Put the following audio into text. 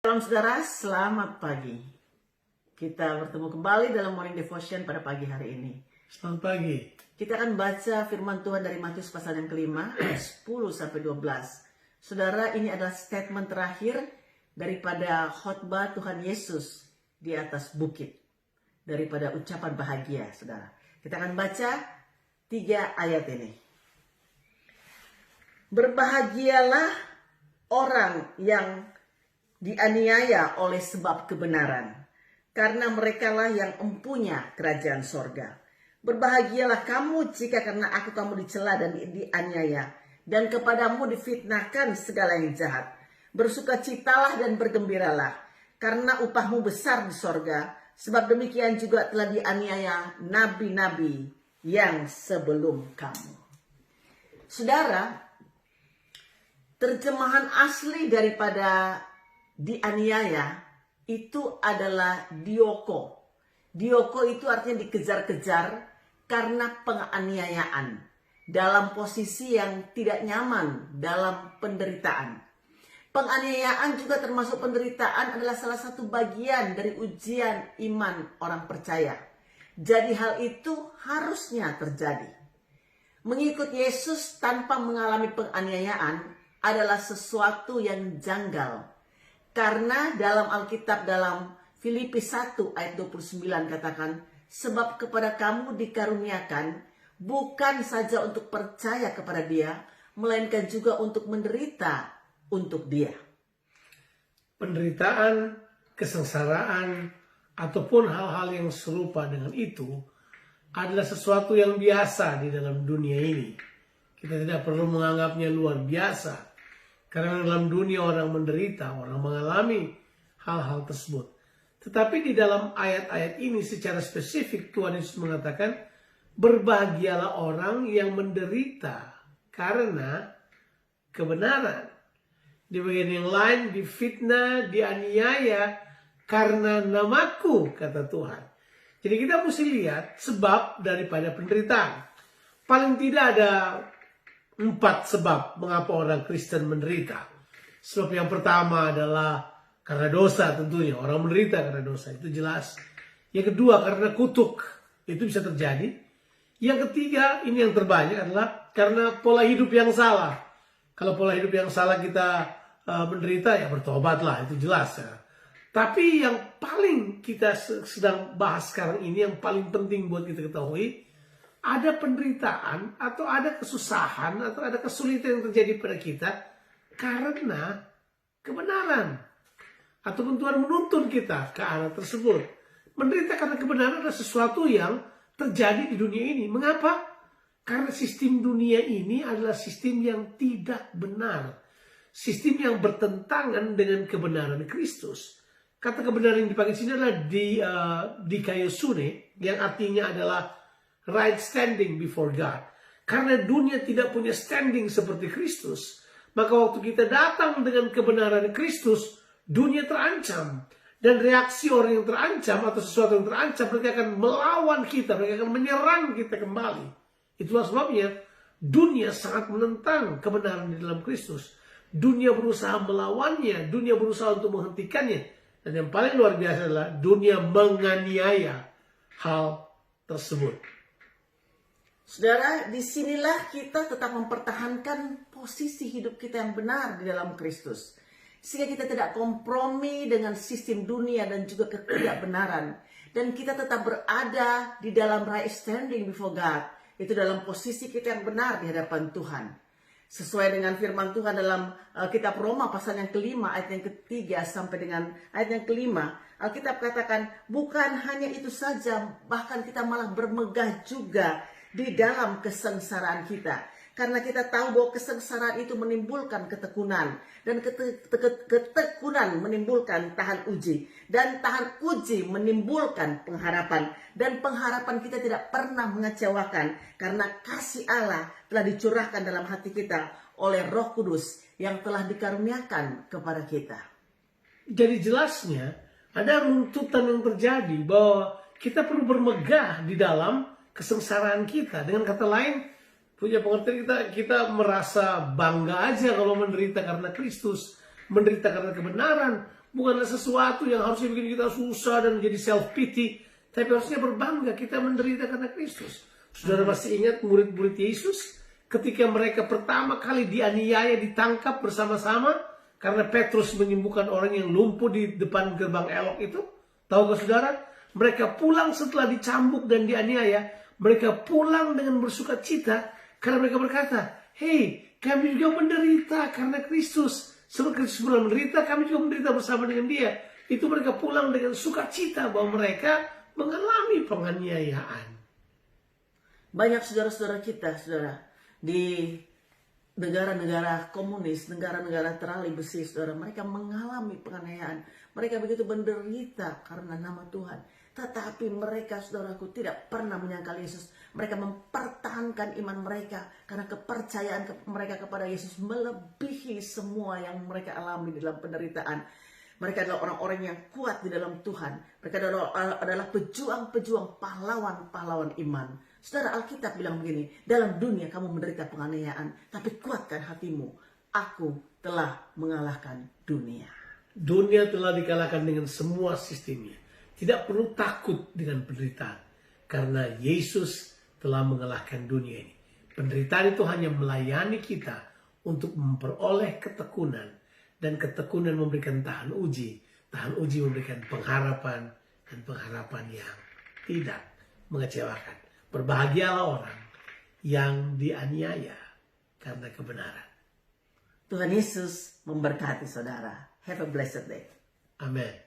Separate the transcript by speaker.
Speaker 1: Salam saudara, selamat pagi. Kita bertemu kembali dalam Morning Devotion pada pagi hari ini.
Speaker 2: Selamat pagi.
Speaker 1: Kita akan baca firman Tuhan dari Matius pasal yang kelima, ayat 10-12. Saudara, ini adalah statement terakhir daripada khotbah Tuhan Yesus di atas bukit. Daripada ucapan bahagia, saudara. Kita akan baca 3 ayat ini. Berbahagialah orang yang dianiaya oleh sebab kebenaran, karena merekalah yang empunya kerajaan sorga. Berbahagialah kamu jika karena aku kamu dicela dan dianiaya, dan kepadamu difitnahkan segala yang jahat. Bersukacitalah dan bergembiralah, karena upahmu besar di sorga, sebab demikian juga telah dianiaya nabi-nabi yang sebelum kamu. Saudara, terjemahan asli daripada dianiaya itu adalah dioko. Dioko itu artinya dikejar-kejar karena penganiayaan dalam posisi yang tidak nyaman dalam penderitaan. Penganiayaan juga termasuk penderitaan adalah salah satu bagian dari ujian iman orang percaya. Jadi hal itu harusnya terjadi. Mengikut Yesus tanpa mengalami penganiayaan adalah sesuatu yang janggal. Karena dalam Alkitab dalam Filipi 1 ayat 29 katakan, sebab kepada kamu dikaruniakan bukan saja untuk percaya kepada Dia, melainkan juga untuk menderita untuk Dia.
Speaker 2: Penderitaan, kesengsaraan, ataupun hal-hal yang serupa dengan itu adalah sesuatu yang biasa di dalam dunia ini. Kita tidak perlu menganggapnya luar biasa. Karena dalam dunia orang menderita, orang mengalami hal-hal tersebut. Tetapi di dalam ayat-ayat ini secara spesifik Tuhan Yesus mengatakan, berbahagialah orang yang menderita karena kebenaran. Di bagian yang lain difitnah, dianiaya karena namaku, kata Tuhan. Jadi kita mesti lihat sebab daripada penderitaan. Paling tidak ada 4 sebab mengapa orang Kristen menderita. Sebab yang pertama adalah karena dosa tentunya. Orang menderita karena dosa, itu jelas. Yang kedua karena kutuk, itu bisa terjadi. Yang ketiga, ini yang terbanyak adalah karena pola hidup yang salah. Kalau pola hidup yang salah kita menderita, ya bertobatlah, itu jelas ya. Tapi yang paling kita sedang bahas sekarang ini, yang paling penting buat kita ketahui, ada penderitaan atau ada kesusahan atau ada kesulitan yang terjadi pada kita karena kebenaran. Ataupun Tuhan menuntun kita ke arah tersebut. Menderita karena kebenaran adalah sesuatu yang terjadi di dunia ini. Mengapa? Karena sistem dunia ini adalah sistem yang tidak benar. Sistem yang bertentangan dengan kebenaran Kristus. Kata kebenaran yang dipakai sini adalah dikaiosune, yang artinya adalah right standing before God. Karena dunia tidak punya standing seperti Kristus, maka waktu kita datang dengan kebenaran Kristus, dunia terancam. Dan reaksi orang yang terancam atau sesuatu yang terancam, mereka akan melawan kita, mereka akan menyerang kita kembali. Itulah sebabnya dunia sangat menentang kebenaran di dalam Kristus. Dunia berusaha melawannya, dunia berusaha untuk menghentikannya. Dan yang paling luar biasa adalah dunia menganiaya hal tersebut.
Speaker 1: Saudara, disinilah kita tetap mempertahankan posisi hidup kita yang benar di dalam Kristus. Sehingga kita tidak kompromi dengan sistem dunia dan juga ketidakbenaran. Dan kita tetap berada di dalam right standing before God. Itu dalam posisi kita yang benar di hadapan Tuhan. Sesuai dengan firman Tuhan dalam kitab Roma pasal yang kelima ayat yang ketiga sampai dengan ayat yang kelima. Alkitab katakan bukan hanya itu saja, bahkan kita malah bermegah juga di dalam kesengsaraan kita. Karena kita tahu bahwa kesengsaraan itu menimbulkan ketekunan. Dan ketekunan menimbulkan tahan uji. Dan tahan uji menimbulkan pengharapan. Dan pengharapan kita tidak pernah mengecewakan. Karena kasih Allah telah dicurahkan dalam hati kita oleh Roh Kudus yang telah dikaruniakan kepada kita.
Speaker 2: Jadi jelasnya ada runtutan yang terjadi bahwa kita perlu bermegah di dalam kesengsaraan kita. Dengan kata lain, punya pengertian kita merasa bangga aja kalau menderita karena Kristus, menderita karena kebenaran, bukanlah sesuatu yang harusnya bikin kita susah dan jadi self-pity. Tapi harusnya berbangga kita menderita karena Kristus. Saudara masih ingat murid-murid Yesus ketika mereka pertama kali dianiaya, ditangkap bersama-sama karena Petrus menyembuhkan orang yang lumpuh di depan gerbang Elok itu? Tahukah saudara? Mereka pulang setelah dicambuk dan dianiaya. Mereka pulang dengan bersuka cita karena mereka berkata, "Hei, kami juga menderita karena Kristus. Sebab Kristus pernah menderita, kami juga menderita bersama dengan dia." Itu mereka pulang dengan sukacita bahwa mereka mengalami penganiayaan.
Speaker 1: Banyak saudara-saudara kita, saudara, di negara-negara komunis, negara-negara terali besi, saudara, mereka mengalami penganiayaan. Mereka begitu menderita karena nama Tuhan. Tetapi mereka, saudaraku, tidak pernah menyangkal Yesus. Mereka mempertahankan iman mereka karena kepercayaan mereka kepada Yesus melebihi semua yang mereka alami dalam penderitaan. Mereka adalah orang-orang yang kuat di dalam Tuhan. Mereka adalah pejuang-pejuang, pahlawan-pahlawan iman. Saudara, Alkitab bilang begini, dalam dunia kamu menderita penganiayaan, tapi kuatkan hatimu. Aku telah mengalahkan dunia.
Speaker 2: Dunia telah dikalahkan dengan semua sistemnya. Tidak perlu takut dengan penderitaan. Karena Yesus telah mengalahkan dunia ini. Penderitaan itu hanya melayani kita untuk memperoleh ketekunan. Dan ketekunan memberikan tahan uji. Tahan uji memberikan pengharapan. Dan pengharapan yang tidak mengecewakan. Berbahagialah orang yang dianiaya karena kebenaran.
Speaker 1: Tuhan Yesus memberkati saudara. Have a blessed day.
Speaker 2: Amin.